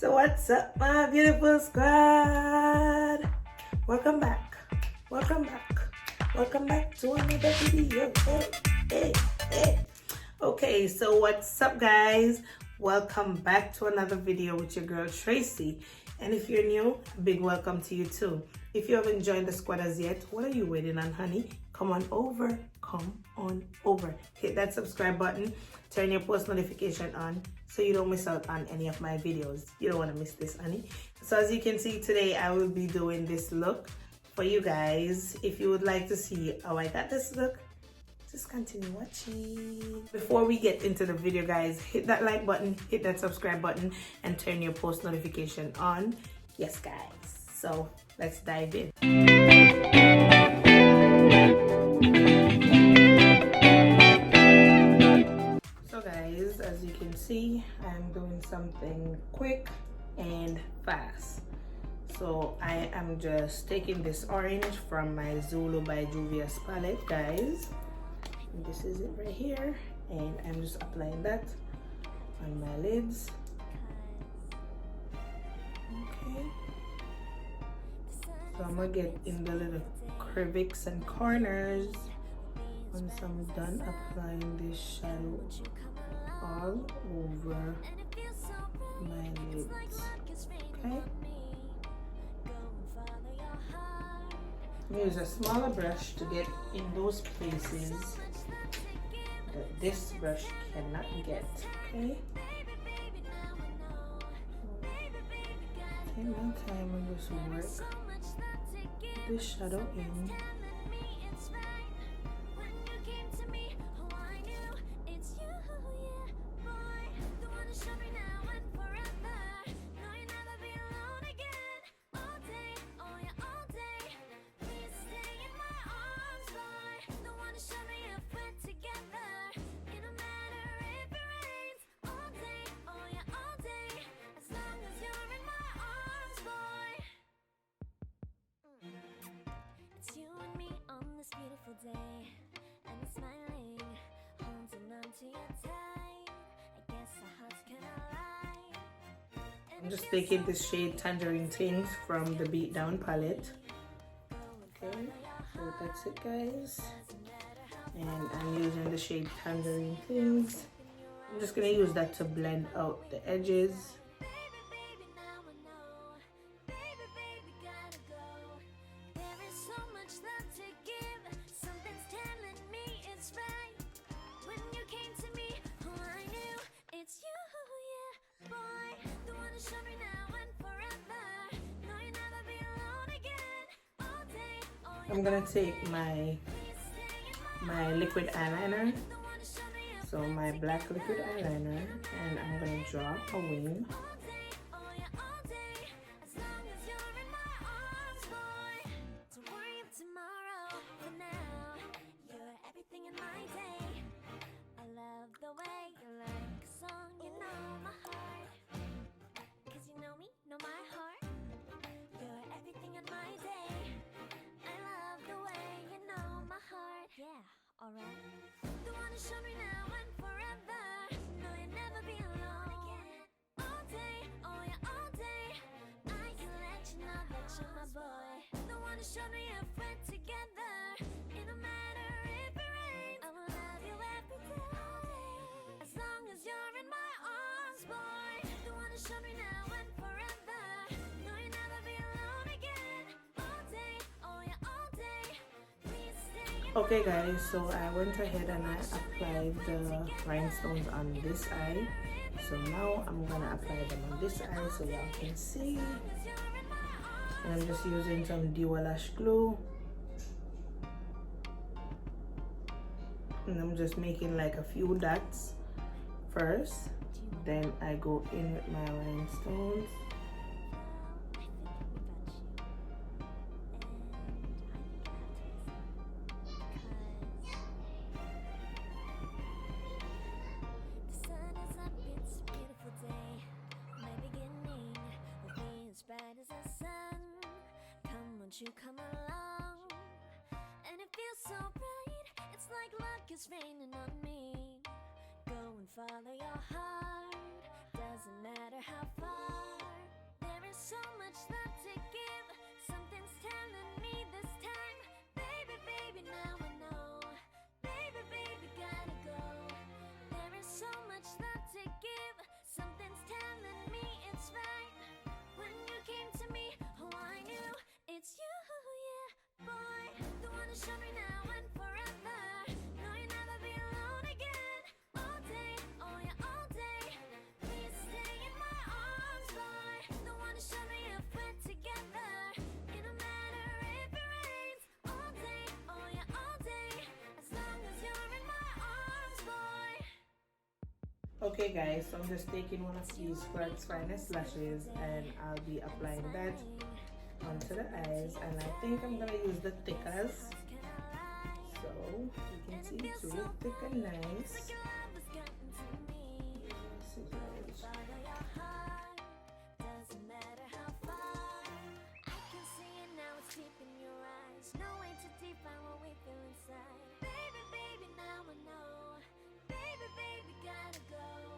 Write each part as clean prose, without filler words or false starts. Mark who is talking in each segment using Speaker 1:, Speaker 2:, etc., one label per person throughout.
Speaker 1: So what's up, my beautiful squad? Welcome back. Welcome back. Welcome back to another video. Hey. Okay, so what's up, guys? Welcome back to another video with your girl Tracy. And if you're new, a big welcome to you too. If you haven't joined the squad as yet, what are you waiting on, honey? Come on over. Hit that subscribe button. Turn your post notification on so you don't miss out on any of my videos. You don't want to miss this, honey. So as you can see today, I will be doing this look for you guys. If you would like to see how I got this look, just continue watching. Before we get into the video, guys, hit that like button, hit that subscribe button, and turn your post notification on. Yes, guys. So let's dive in. So guys, as you can see, I'm doing something quick and fast. So I am just taking this orange from my Zulu by Juvia's palette, guys. And this is it right here, and I'm just applying that on my lids. Okay. So I'm gonna get in the little crevices and corners. Once I'm done applying this shadow all over my lids, okay? Use a smaller brush to get in those places that this brush cannot get, okay? Take my time and just work this shadow in.
Speaker 2: Beautiful day, and you're smiling, holding on to your tight. I guess our hearts can align.
Speaker 1: I'm just taking this shade Tangerine Things from the Beat Down palette. Okay, so that's it, guys. And I'm using the shade Tangerine Things. I'm just gonna use that to blend out the edges. I'm gonna take my liquid eyeliner, so my black liquid eyeliner, and I'm gonna draw a wing.
Speaker 2: Alright. The one to show me now and forever. No, you'll never be alone again. All day, oh yeah, all day. I can let you know that you're my boy. The one to show me if we're together. It don't matter if it rains. I will love you every day. As long as you're in my arms, boy. The one to show me now and forever. No, you'll never be alone again. All day, oh yeah, all day. Please stay.
Speaker 1: Okay, guys, so I went ahead and I applied the rhinestones on this eye. So now I'm gonna apply them on this eye so y'all can see. And I'm just using some Dewa Lash glue. And I'm just making like a few dots first. Then I go in with my rhinestones.
Speaker 2: You come along, and it feels so bright. It's like luck is raining on me. Go and follow your heart. Doesn't matter how far. much love to give. Something's telling me this time. Baby, baby, now I know. Baby, baby, gotta go. There is so much love to give. Something's telling me it's right. When you came to me, oh, I knew it's you, yeah, boy. The one to show me now and forever. No, you'll never be alone again. All day, oh yeah, all day. Please stay in my arms, boy. The one to show me if we're together. It don't matter if it rains. All day, oh yeah, all day. As long as you're in my arms, boy.
Speaker 1: Okay guys, so I'm just taking one of these Clarke's Finest lashes and I'll be applying that onto the eyes, and I think I'm gonna use the thickers. So you can see it's really thick and nice. Scissors.
Speaker 2: Doesn't matter how far. I can see it now, it's deep in your eyes. No way to define what we feel inside. Baby, baby, now I know. Baby, baby, gotta go.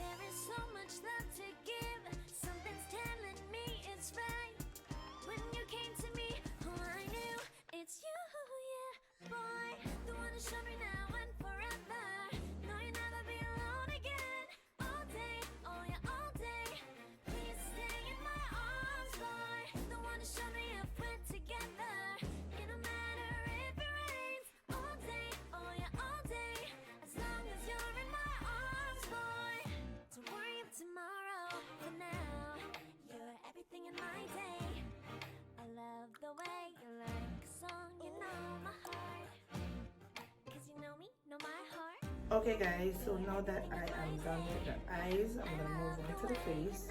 Speaker 2: There is so much love to give. Something's telling me it's right. When you came to me, oh, I knew it's you, yeah, boy. The one to show me now and forever. No, you'll never be alone again. All day, oh yeah, all day. Please stay in my arms, boy. The one to show me if we're together. It don't matter if it rains. All day, oh yeah, all day. As long as you're in my arms, boy. Don't worry about tomorrow. For now, you're everything in my day. I love the way you like a song, you know my heart. Cause you know me, know my heart.
Speaker 1: Okay guys, so now that I am done with the eyes, I'm gonna move on to the face.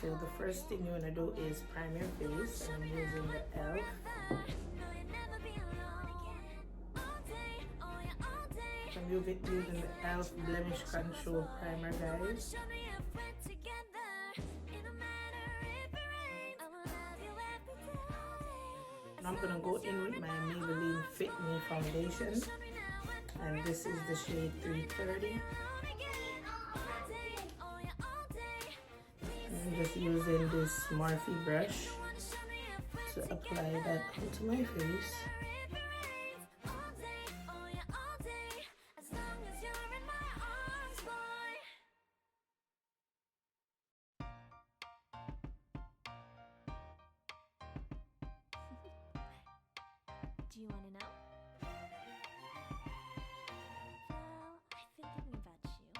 Speaker 1: So the first thing you wanna do is prime your face, and I'm using the ELF. I'm using the ELF Blemish Control Primer, guys. And I'm gonna go in with my Maybelline Fit Me foundation, and this is the shade 330. And I'm just using this Morphe brush to apply that onto my face.
Speaker 2: Do you want to know? Well, I've been thinking about you.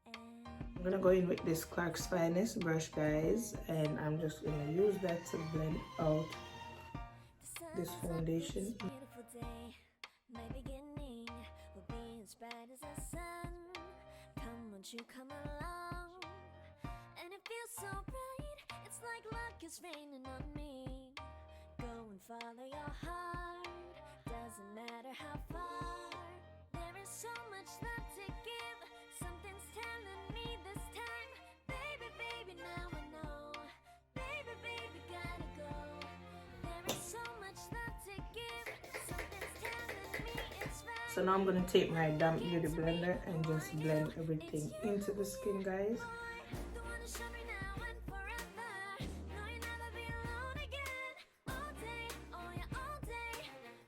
Speaker 2: And
Speaker 1: I'm gonna go in with this Clarke's Finest brush, guys, and I'm just gonna use that to blend out this foundation.
Speaker 2: beautiful day. My beginning will be as bright as the sun. Come, won't you come along? And it feels so bright. It's like luck is raining on me. Go and follow your heart. Doesn't matter how far. There is so much love to give. Something's telling me this time. Baby, baby, now I know. Baby, baby, gotta go. There is so much love to give. Something's telling me it's right.
Speaker 1: So now I'm gonna take my damp beauty blender and just blend everything into the skin, guys.
Speaker 2: The one to show me now and forever. No, you'll never be alone again. All day, oh yeah, all day.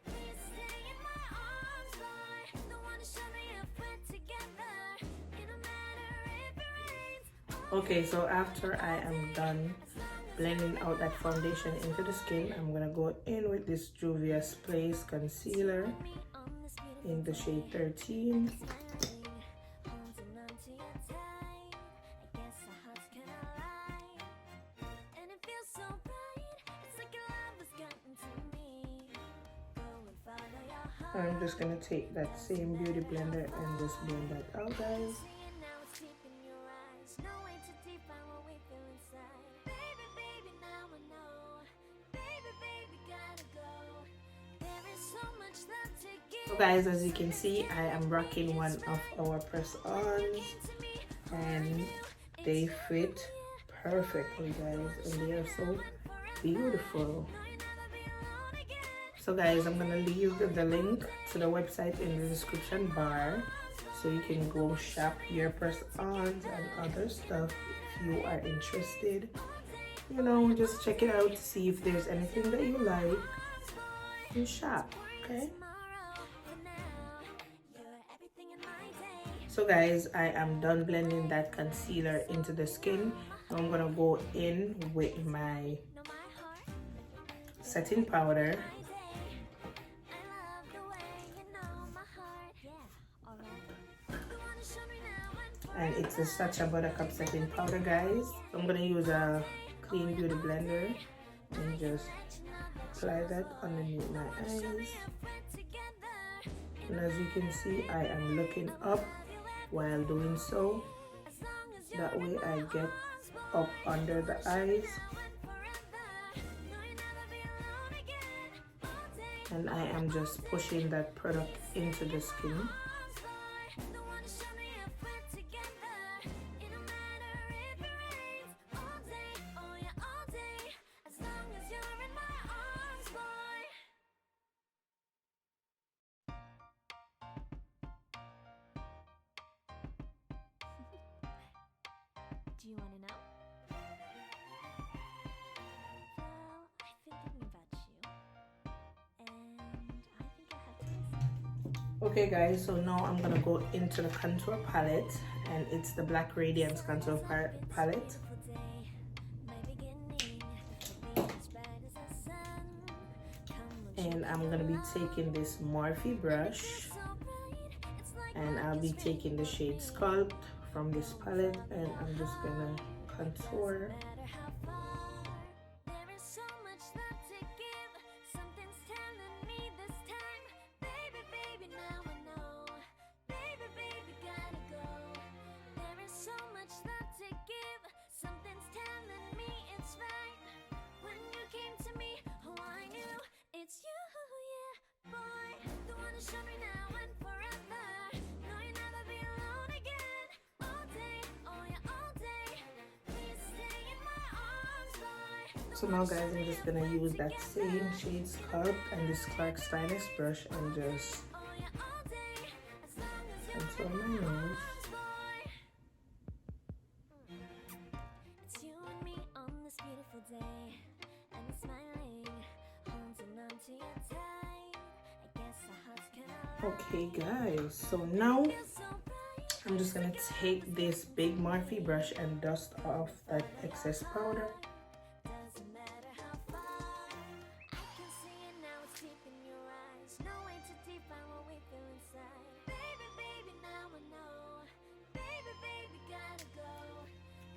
Speaker 2: Please stay in my arms, boy. The one to show me if we're together. It don't matter if it rains.
Speaker 1: Okay, so after I am done blending out that foundation into the skin, I'm gonna go in with this Juvia's Place concealer in the shade 13. I'm just gonna take that same beauty blender and just blend that out, guys. So guys, as you can see, I am rocking one of our press-ons and they fit perfectly, guys, and they are so beautiful. So guys, I'm gonna leave the link to the website in the description bar so you can go shop your press-ons and other stuff if you are interested. you know, just check it out to see if there's anything that you like and shop, okay? So guys, I am done blending that concealer into the skin. Now I'm gonna go in with my setting powder. And it's a Sacha Buttercup setting powder, guys. So I'm gonna use a clean beauty blender and just apply that underneath my eyes. And as you can see, I am looking up while doing so. That way I get up under the eyes. And I am just pushing that product into the skin.
Speaker 2: Do you want to know? Well, I've been thinking about you, and I think I have to listen.
Speaker 1: Okay guys, so now I'm gonna go into the contour palette, and it's the Black Radiance contour palette. And I'm gonna be taking this Morphe brush, and I'll be taking the shade Sculpt from this palette, and I'm just gonna contour. So now guys, I'm just gonna use that same shade Sculpt and this Clarke Stylist brush and just contour my nose. Okay guys, so now I'm just gonna take this big Morphe brush and dust off that excess powder.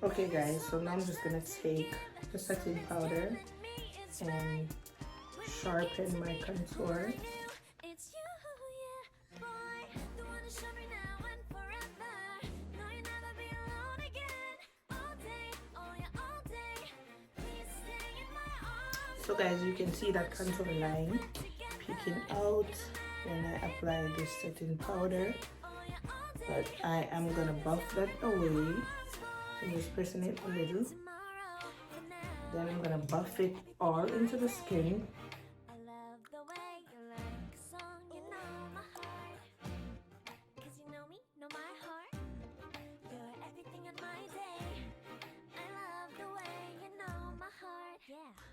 Speaker 1: Okay guys, so now I'm just gonna take the setting powder and sharpen my contour. So guys, you can see that contour line peeking out when I apply this setting powder, but I am gonna buff that away. I'm just pressing it a little, then I'm gonna buff it all into the skin.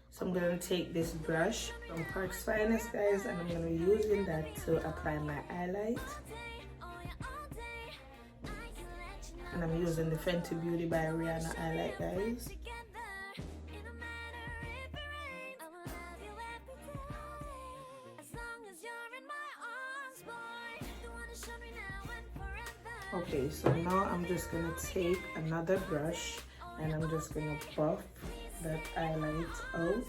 Speaker 1: So I'm gonna take this brush from Clarke's Finest, guys, and I'm gonna be using that to apply my highlight. And I'm using the Fenty Beauty by Rihanna highlight, guys. Okay, so now I'm just gonna take another brush and I'm just gonna buff that highlight out.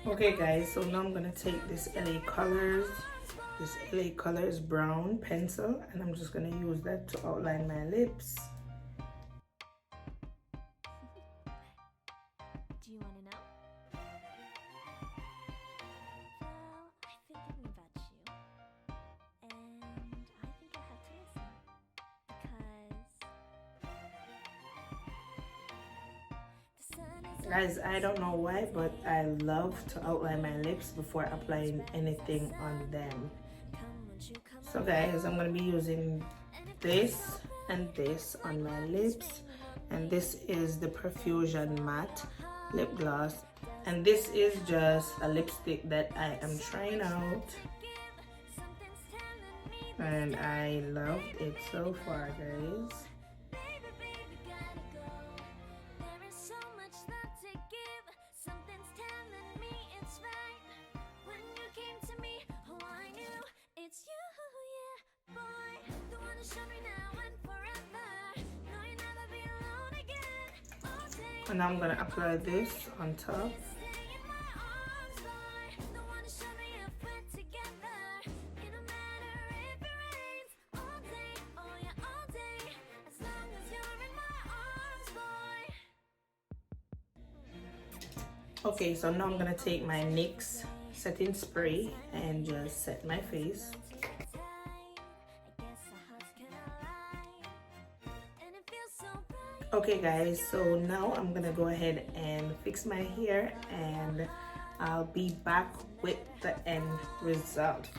Speaker 1: Okay guys, so now I'm gonna take this LA Colors brown pencil, and I'm just gonna use that to outline my lips.
Speaker 2: Do you want to know? Well, I've been thinking about you, and I think I have to listen, because
Speaker 1: Guys, I don't know why, but I love to outline my lips before applying anything on them. So guys, I'm gonna be using this and this on my lips, and this is the Perfusion Matte lip gloss, and this is just a lipstick that I am trying out, and I loved it so far, guys. And I'm gonna apply this on top. Okay, so now I'm gonna take my NYX setting spray and just set my face. Okay guys, so now I'm gonna go ahead and fix my hair, and I'll be back with the end result.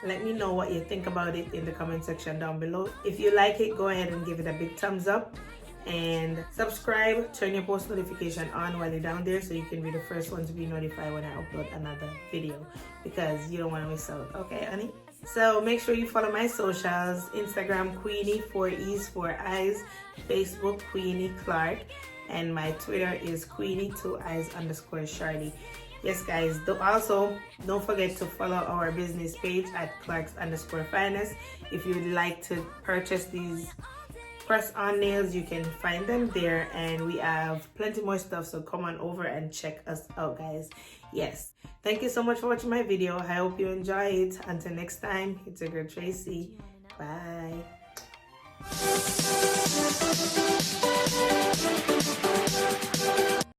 Speaker 1: Let me know what you think about it in the comment section down below. If you like it, go ahead and give it a big thumbs up, and subscribe, turn your post notification on while you're down there so you can be the first one to be notified when I upload another video, because you don't want to miss out. Okay, honey? So make sure you follow my socials: Instagram Queenie, 4 E's 4 Eyes, Facebook Queenie Clarke, and my Twitter is Queenie2Eyes_Shardy. Yes guys, don't forget to follow our business page at Clarks_Finest. If you'd like to purchase these press-on nails, you can find them there, and we have plenty more stuff, so come on over and check us out, guys. Yes, thank you so much for watching my video. I hope you enjoy it. Until next time, it's your girl Tracy. Bye.